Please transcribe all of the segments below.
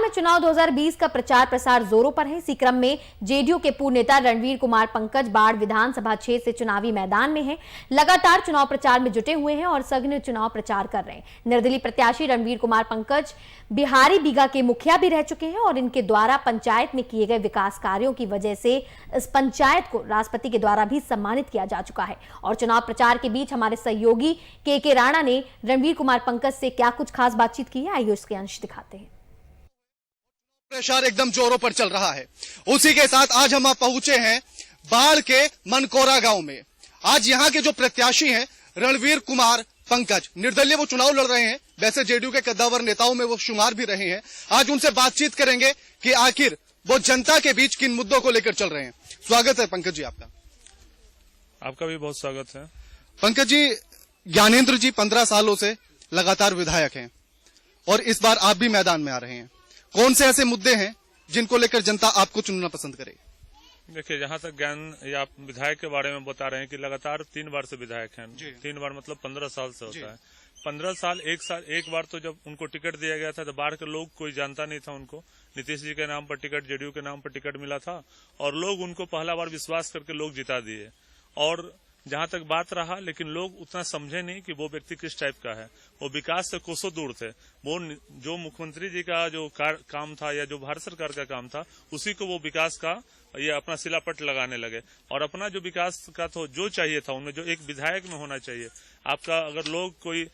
बिहार में चुनाव 2020 का प्रचार प्रसार जोरों पर है। इसी क्रम में जेडीयू के पूर्व नेता रणवीर कुमार पंकज बाढ़ विधानसभा क्षेत्र से चुनावी मैदान में हैं। लगातार चुनाव प्रचार में जुटे हुए हैं और सघन चुनाव प्रचार कर रहे हैं। निर्दलीय प्रत्याशी रणवीर कुमार पंकज बिहारी बीघा के मुखिया भी रह चुके हैं और इनके द्वारा पंचायत में किए गए विकास कार्यों की वजह से इस पंचायत को राष्ट्रपति के द्वारा भी सम्मानित किया जा चुका है। और चुनाव प्रचार के बीच हमारे सहयोगी के राणा ने रणवीर कुमार पंकज से क्या कुछ खास बातचीत की है, आइए उसके अंश दिखाते हैं। प्रचार एकदम जोरों पर चल रहा है। उसी के साथ आज हम पहुंचे हैं बाढ़ के मनकोरा गांव में। आज यहां के जो प्रत्याशी हैं रणवीर कुमार पंकज, निर्दलीय वो चुनाव लड़ रहे हैं, वैसे जेडीयू के कद्दावर नेताओं में वो शुमार भी रहे हैं। आज उनसे बातचीत करेंगे कि आखिर वो जनता के बीच किन मुद्दों को लेकर चल रहे हैं। स्वागत है पंकज जी आपका। आपका भी बहुत स्वागत है। पंकज जी, ज्ञानेंद्र जी 15 सालों से लगातार विधायक हैं और इस बार आप भी मैदान में आ रहे हैं। कौन से ऐसे मुद्दे हैं जिनको लेकर जनता आपको चुनना पसंद करेगी? देखिए, जहाँ तक ज्ञान या विधायक के बारे में बता रहे हैं कि लगातार 3 बार से विधायक हैं। 3 बार मतलब 15 साल से होता है। 15 साल एक बार तो जब उनको टिकट दिया गया था तो बाढ़ के लोग कोई जानता नहीं था उनको। नीतीश जी के नाम पर टिकट, जेडीयू के नाम पर टिकट मिला था और लोग उनको पहला बार विश्वास करके लोग जिता दिए। और जहां तक बात रहा, लेकिन लोग उतना समझे नहीं कि वो व्यक्ति किस टाइप का है। वो विकास से कोसों दूर थे। वो जो मुख्यमंत्री जी का जो काम था या जो भारत सरकार का काम था, उसी को वो विकास का ये अपना सिलापट लगाने लगे। और अपना जो विकास का तो जो चाहिए था उनमें, जो एक विधायक में होना चाहिए आपका, अगर लोग कोई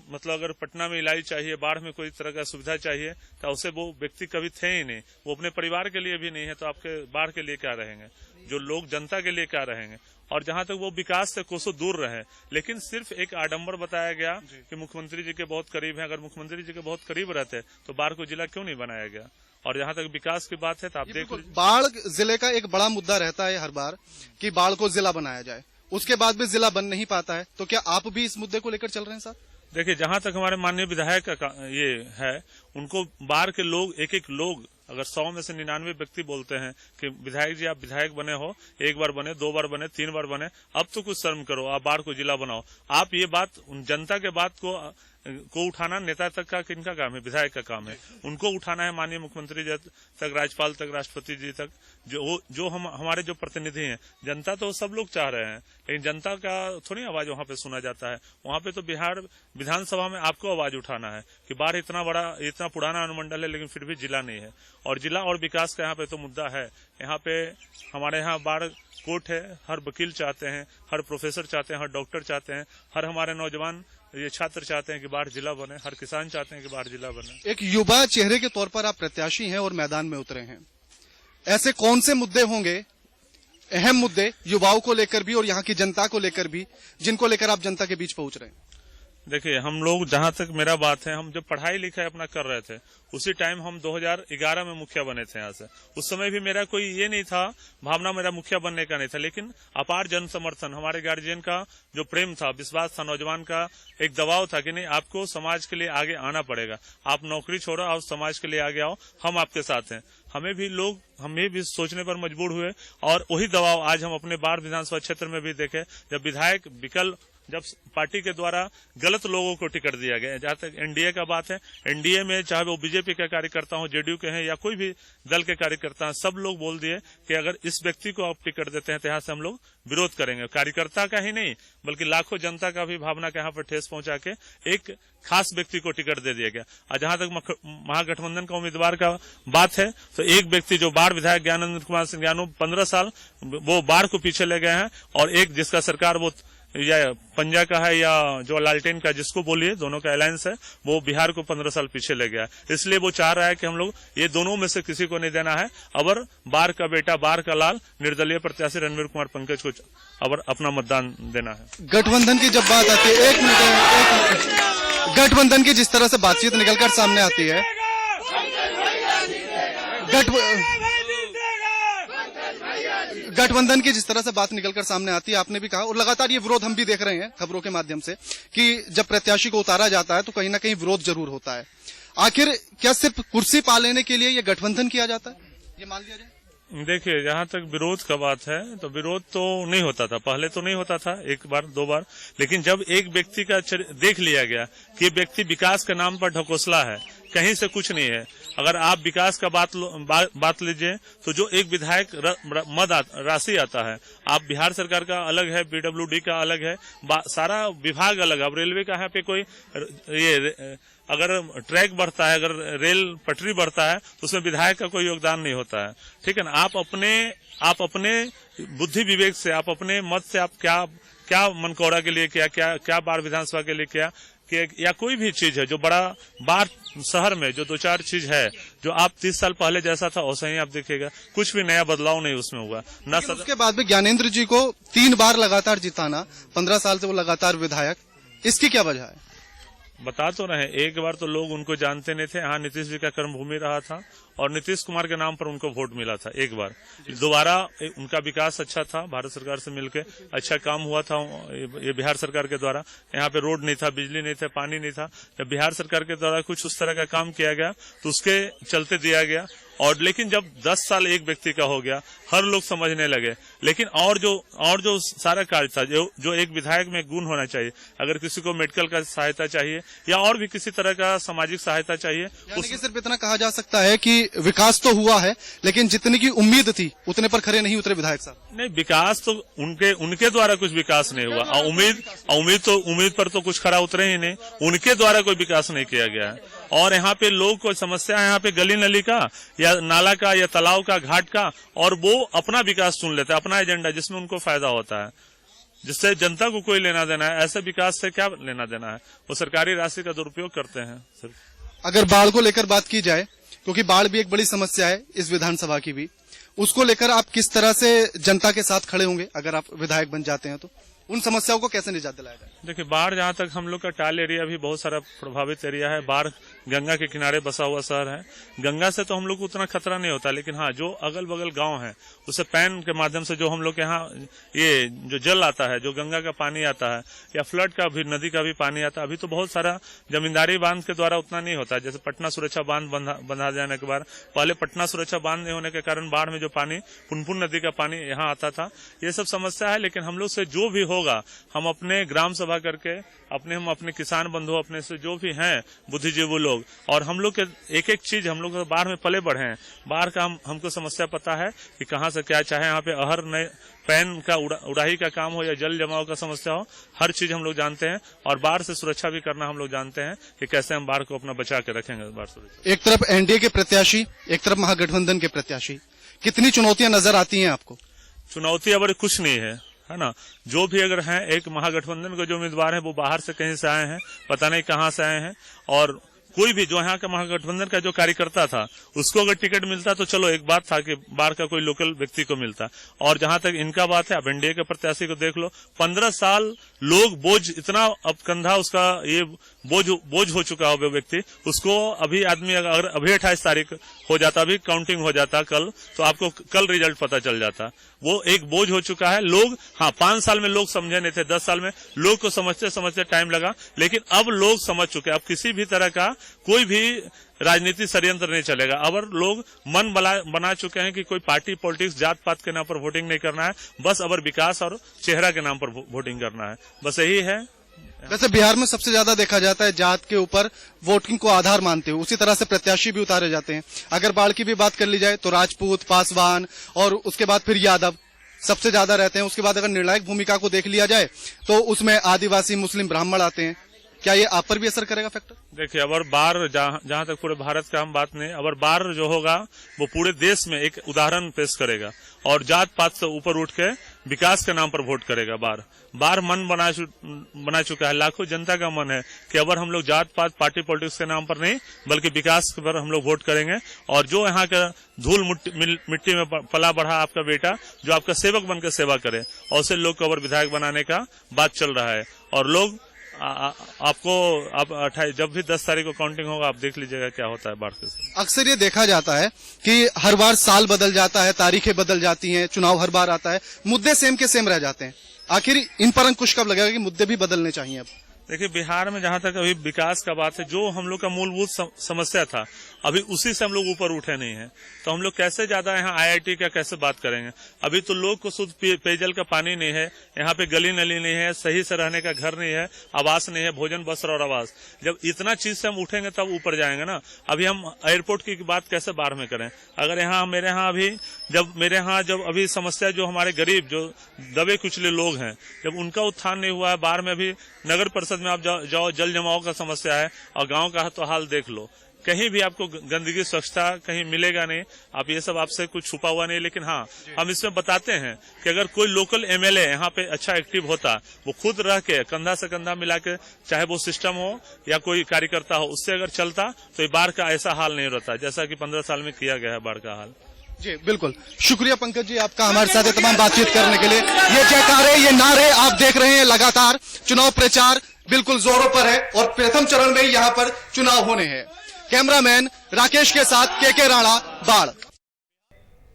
मतलब अगर पटना में इलाज चाहिए, बाढ़ में कोई तरह का सुविधा चाहिए, तो उसे वो व्यक्ति कभी थे ही नहीं। वो अपने परिवार के लिए भी नहीं है, तो आपके बाढ़ के लिए क्या रहेंगे? जो लोग जनता के लिए क्या रहेंगे? और जहां तक वो विकास से कोसों दूर रहे, लेकिन सिर्फ एक आडंबर बताया गया कि मुख्यमंत्री जी के बहुत करीब हैं। अगर मुख्यमंत्री जी के बहुत करीब रहते तो बाढ़ को जिला क्यों नहीं बनाया गया? और जहां तक विकास की बात है तो आप देख लीजिए, बाढ़ जिले का एक बड़ा मुद्दा रहता है हर बार कि बाढ़ को जिला बनाया जाए, उसके बाद भी जिला बन नहीं पाता है। तो क्या आप भी इस मुद्दे को लेकर चल रहे हैं साहब? देखिए, जहां तक हमारे माननीय विधायक का ये है, उनको बाढ़ के लोग एक लोग अगर 100 में से 99 व्यक्ति बोलते हैं कि विधायक जी आप विधायक बने हो, 1 बार बने, 2 बार बने, 3 बार बने, अब तो कुछ शर्म करो, आप बाढ़ को जिला बनाओ। आप ये बात जनता के बात को उठाना नेता तक का किनका काम है? विधायक का काम है। उनको उठाना है माननीय मुख्यमंत्री जी तक, राज्यपाल तक, राष्ट्रपति जी तक, जो हमारे जो प्रतिनिधि हैं। जनता तो सब लोग चाह रहे हैं, लेकिन जनता का थोड़ी आवाज वहां पे सुना जाता है। वहां पे तो बिहार विधानसभा में आपको आवाज उठाना है कि बाढ़ इतना पुराना अनुमंडल है, लेकिन फिर भी जिला नहीं है। और जिला और विकास का यहाँ पे तो मुद्दा है। यहाँ पे हमारे यहाँ बाढ़ कोर्ट है, हर वकील चाहते हैं, हर प्रोफेसर चाहते हैं, हर डॉक्टर चाहते हैं, हर हमारे नौजवान ये छात्र चाहते हैं कि बाढ़ जिला बने, हर किसान चाहते हैं कि बाढ़ जिला बने। एक युवा चेहरे के तौर पर आप प्रत्याशी हैं और मैदान में उतरे हैं। ऐसे कौन से मुद्दे होंगे, अहम मुद्दे युवाओं को लेकर भी और यहाँ की जनता को लेकर भी, जिनको लेकर आप जनता के बीच पहुंच रहे हैं? देखिए, हम लोग जहां तक मेरा बात है, हम जब पढ़ाई लिखाई अपना कर रहे थे उसी टाइम हम 2011 में मुखिया बने थे यहाँ से। उस समय भी मेरा कोई ये नहीं था, भावना मेरा मुखिया बनने का नहीं था, लेकिन अपार जन समर्थन, हमारे गार्जियन का जो प्रेम था, विश्वास था, नौजवान का एक दबाव था कि नहीं आपको समाज के लिए आगे आना पड़ेगा, आप नौकरी छोड़ो, आप समाज के लिए आगे आओ, हम आपके साथ हैं। हमें भी सोचने पर मजबूर हुए और वही दबाव आज हम अपने बाढ़ विधानसभा क्षेत्र में भी देखे। जब विधायक जब पार्टी के द्वारा गलत लोगों को टिकट दिया गया, जहां तक एनडीए का बात है, एनडीए में चाहे वो बीजेपी के कार्यकर्ता हो, जेडीयू के हैं या कोई भी दल के कार्यकर्ता हैं, सब लोग बोल दिए कि अगर इस व्यक्ति को आप टिकट देते हैं तो यहाँ से हम लोग विरोध करेंगे। कार्यकर्ता का ही नहीं बल्कि लाखों जनता का भी भावना के यहाँ पर ठेस पहुंचा के एक खास व्यक्ति को टिकट दे दिया गया। और जहां तक महागठबंधन का उम्मीदवार का बात है, तो एक व्यक्ति जो बाढ़ विधायक ज्ञानेंद्र कुमार सिंह ज्ञानू 15 साल वो बाढ़ को पीछे ले गए हैं, और एक जिसका सरकार वो या पंजा का है या जो लालटेन का, जिसको बोलिए, दोनों का अलायंस है, वो बिहार को 15 साल पीछे ले गया। इसलिए वो चाह रहा है कि हम लोग ये दोनों में से किसी को नहीं देना है। अबर बाढ़ का बेटा, बाढ़ का लाल, निर्दलीय प्रत्याशी रणवीर कुमार पंकज को अबर अपना मतदान देना है। गठबंधन की जब बात आती है, एक मिनट, गठबंधन की जिस तरह से बातचीत निकलकर सामने आती है, गठबंधन की जिस तरह से बात निकलकर सामने आती है, आपने भी कहा और लगातार ये विरोध हम भी देख रहे हैं खबरों के माध्यम से कि जब प्रत्याशी को उतारा जाता है तो कहीं ना कहीं विरोध जरूर होता है। आखिर क्या सिर्फ कुर्सी पा लेने के लिए ये गठबंधन किया जाता है? ये मान लिया जाए? देखिए, जहाँ तक विरोध का बात है तो विरोध तो नहीं होता था, पहले तो नहीं होता था, एक बार दो बार, लेकिन जब एक व्यक्ति का देख लिया गया कि व्यक्ति विकास के नाम पर ढकोसला है, कहीं से कुछ नहीं है। अगर आप विकास का बात लीजिए तो जो एक विधायक मद राशि आता है, आप बिहार सरकार का अलग है, पीडब्ल्यूडी का अलग है, सारा विभाग अलग है। अब रेलवे का यहाँ पे कोई ये अगर ट्रैक बढ़ता है, अगर रेल पटरी बढ़ता है तो उसमें विधायक का कोई योगदान नहीं होता है, ठीक है ना। आप अपने बुद्धि विवेक से, आप अपने मत से आप क्या मनकौड़ा के लिए क्या बाढ़ विधानसभा के लिए किया, या कोई भी चीज है जो बड़ा बाढ़ शहर में जो दो चार चीज है जो आप 30 साल पहले जैसा था वैसा ही आप देखिएगा, कुछ भी नया बदलाव नहीं उसमें हुआ ना। उसके बाद भी ज्ञानेंद्र जी को 3 बार लगातार जिताना, 15 साल से वो लगातार विधायक, इसकी क्या वजह है? बता तो रहे, एक बार तो लोग उनको जानते नहीं थे, हाँ नीतीश जी का कर्मभूमि रहा था और नीतीश कुमार के नाम पर उनको वोट मिला था एक बार। दोबारा उनका विकास अच्छा था, भारत सरकार से मिलकर अच्छा काम हुआ था ये बिहार सरकार के द्वारा। यहाँ पे रोड नहीं था, बिजली नहीं था, पानी नहीं था, जब बिहार सरकार के द्वारा कुछ उस तरह का काम किया गया तो उसके चलते दिया गया। और लेकिन जब 10 साल एक व्यक्ति का हो गया, हर लोग समझने लगे। लेकिन और जो सारा कार्य था, जो एक विधायक में गुण होना चाहिए, अगर किसी को मेडिकल का सहायता चाहिए या और भी किसी तरह का सामाजिक सहायता चाहिए, कि सिर्फ इतना कहा जा सकता है कि विकास तो हुआ है लेकिन जितनी की उम्मीद थी उतने पर खरे नहीं उतरे विधायक साहब। नहीं, विकास तो उनके द्वारा कुछ विकास नहीं हुआ। उम्मीद पर तो कुछ खरा उतरे ही नहीं, उनके द्वारा कोई विकास नहीं किया गया है। और यहाँ पे लोग को समस्या है, यहाँ पे गली नली का या नाला का या तालाब का, घाट का, और वो अपना विकास चुन लेते हैं, अपना एजेंडा जिसमें उनको फायदा होता है, जिससे जनता को कोई लेना देना है। ऐसे विकास से क्या लेना देना है, वो सरकारी राशि का दुरुपयोग करते हैं सिर्फ। अगर बाढ़ को लेकर बात की जाए, क्योंकि बाढ़ भी एक बड़ी समस्या है इस विधानसभा की भी, उसको लेकर आप किस तरह से जनता के साथ खड़े होंगे अगर आप विधायक बन जाते हैं तो? उन समस्याओं को कैसे निजात दिलाया जाए? देखिए, बाढ़ जहाँ तक हम लोग का टाल एरिया भी बहुत सारा प्रभावित एरिया है। बाढ़ गंगा के किनारे बसा हुआ शहर है, गंगा से तो हम लोग को उतना खतरा नहीं होता, लेकिन हाँ जो अगल बगल गांव है उसे पैन के माध्यम से जो हम लोग के यहाँ ये जो जल आता है, जो गंगा का पानी आता है या फ्लड का भी, नदी का भी पानी आता है, अभी तो बहुत सारा जमींदारी बांध के द्वारा उतना नहीं होता। जैसे पटना सुरक्षा बांध बंधा जाने के बाद, पहले पटना सुरक्षा बांध नहीं होने के कारण बाढ़ में जो पानी, पुनपुन नदी का पानी यहाँ आता था, ये सब समस्या है। लेकिन हम लोग से जो भी होगा, हम अपने ग्राम सभा करके हम अपने किसान बंधु, अपने से जो भी हैं बुद्धिजीवी लोग, और हम लोग के एक एक चीज, हम लोग बाढ़ में पले बढ़े हैं, बाढ़ का हमको समस्या पता है कि कहाँ से क्या, चाहे यहाँ पे अहर नए पैन का उड़ाही का काम हो या जल जमाव का समस्या हो, हर चीज हम लोग जानते हैं। और बाढ़ से सुरक्षा भी करना हम लोग जानते हैं कि कैसे हम बाढ़ को अपना बचा के रखेंगे। बाढ़ सुरक्षा, एक तरफ एनडीए के प्रत्याशी, एक तरफ महागठबंधन के प्रत्याशी, कितनी चुनौतियां नजर आती हैं आपको? चुनौती अब कुछ नहीं है ना। जो भी अगर हैं, एक महागठबंधन के जो उम्मीदवार हैं वो बाहर से कहीं से आए हैं, पता नहीं कहां से आए हैं, और कोई भी जो यहाँ का महागठबंधन का जो कार्यकर्ता था उसको अगर टिकट मिलता तो चलो एक बात था कि बाहर का कोई लोकल व्यक्ति को मिलता। और जहां तक इनका बात है, अब एनडीए के प्रत्याशी को देख लो, 15 साल लोग बोझ, इतना अब कंधा उसका ये बोझ हो चुका हो व्यक्ति, उसको अभी आदमी अगर अभी 28 तारीख हो जाता, अभी काउंटिंग हो जाता कल, तो आपको कल रिजल्ट पता चल जाता। वो एक बोझ हो चुका है। लोग, हाँ 5 साल में लोग समझे नहीं थे, 10 साल में लोग को समझते टाइम लगा, लेकिन अब लोग समझ चुके। अब किसी भी तरह का कोई भी राजनीति षड्यंत्र नहीं चलेगा। अब लोग मन बना चुके हैं कि कोई पार्टी पॉलिटिक्स, जात पात के नाम पर वोटिंग नहीं करना है, बस अबर विकास और चेहरा के नाम पर वोटिंग करना है, बस यही है। वैसे बिहार में सबसे ज्यादा देखा जाता है जात के ऊपर वोटिंग को आधार मानते हुए, उसी तरह से प्रत्याशी भी उतारे जाते हैं। अगर बाढ़ की भी बात कर ली जाए तो राजपूत, पासवान और उसके बाद फिर यादव सबसे ज्यादा रहते हैं। उसके बाद अगर निर्णायक भूमिका को देख लिया जाए तो उसमें आदिवासी, मुस्लिम, ब्राह्मण आते हैं। क्या ये आप पर भी असर करेगा फैक्टर? देखिए, अगर बाढ़ जहां तक पूरे भारत का हम बात नहीं, अगर बाढ़ जो होगा वो पूरे देश में एक उदाहरण पेश करेगा और जात पात से ऊपर उठ के विकास के नाम पर वोट करेगा। बाढ़ मन बना चुका है, लाखों जनता का मन है कि अगर हम लोग जात पात, पार्टी पॉलिटिक्स के नाम पर नहीं बल्कि विकास पर हम लोग वोट करेंगे। और जो यहाँ का धूल मिट्टी में पला बढ़ा आपका बेटा, जो आपका सेवक बनकर सेवा करे, और उसे लोग को अगर विधायक बनाने का बात चल रहा है। और लोग आपको जब भी 10 तारीख को काउंटिंग होगा, आप देख लीजिएगा क्या होता है बाढ़ के साथ। अक्सर ये देखा जाता है कि हर बार साल बदल जाता है, तारीखें बदल जाती हैं, चुनाव हर बार आता है, मुद्दे सेम के सेम रह जाते हैं। आखिर इन पर अंकुश कब लगेगा कि मुद्दे भी बदलने चाहिए? अब देखिए, बिहार में जहां तक अभी विकास का बात है, जो हम लोग का मूलभूत समस्या था, अभी उसी से हम लोग ऊपर उठे नहीं है। तो हम लोग कैसे ज्यादा यहाँ IIT का कैसे बात करेंगे? अभी तो लोग को शुद्ध पेयजल का पानी नहीं है, यहाँ पे गली नली नहीं है, सही से रहने का घर नहीं है, आवास नहीं है, भोजन वस्त्र और आवास। जब इतना चीज से हम उठेंगे तब ऊपर जाएंगे ना। अभी हम एयरपोर्ट की बात कैसे बाढ़ में करें? अगर यहाँ मेरे यहाँ जब अभी समस्या जो हमारे गरीब जो दबे कुचले लोग हैं, जब उनका उत्थान नहीं हुआ है, बाढ़ में भी नगर परिषद में आप जाओ जल जमाव का समस्या है, और गांव का तो हाल देख लो। कहीं भी आपको गंदगी स्वच्छता कहीं मिलेगा नहीं। आप ये सब आपसे कुछ छुपा हुआ नहीं। लेकिन हाँ, हम इसमें बताते हैं कि अगर कोई लोकल MLA यहाँ पे अच्छा एक्टिव होता, वो खुद रह के कंधा से कंधा मिला के, चाहे वो सिस्टम हो या कोई कार्यकर्ता हो, उससे अगर चलता तो ये बाढ़ का ऐसा हाल नहीं रहता जैसा कि 15 साल में किया गया है बाढ़ का हाल। जी बिल्कुल, शुक्रिया पंकज जी आपका हमारे साथ तमाम बातचीत करने के लिए। ये जयकारे, ये नारे आप देख रहे हैं, लगातार चुनाव प्रचार बिल्कुल जोरों पर है और प्रथम चरण में यहाँ पर चुनाव होने हैं। कैमरामैन राकेश के साथ KK राणा, बाढ़।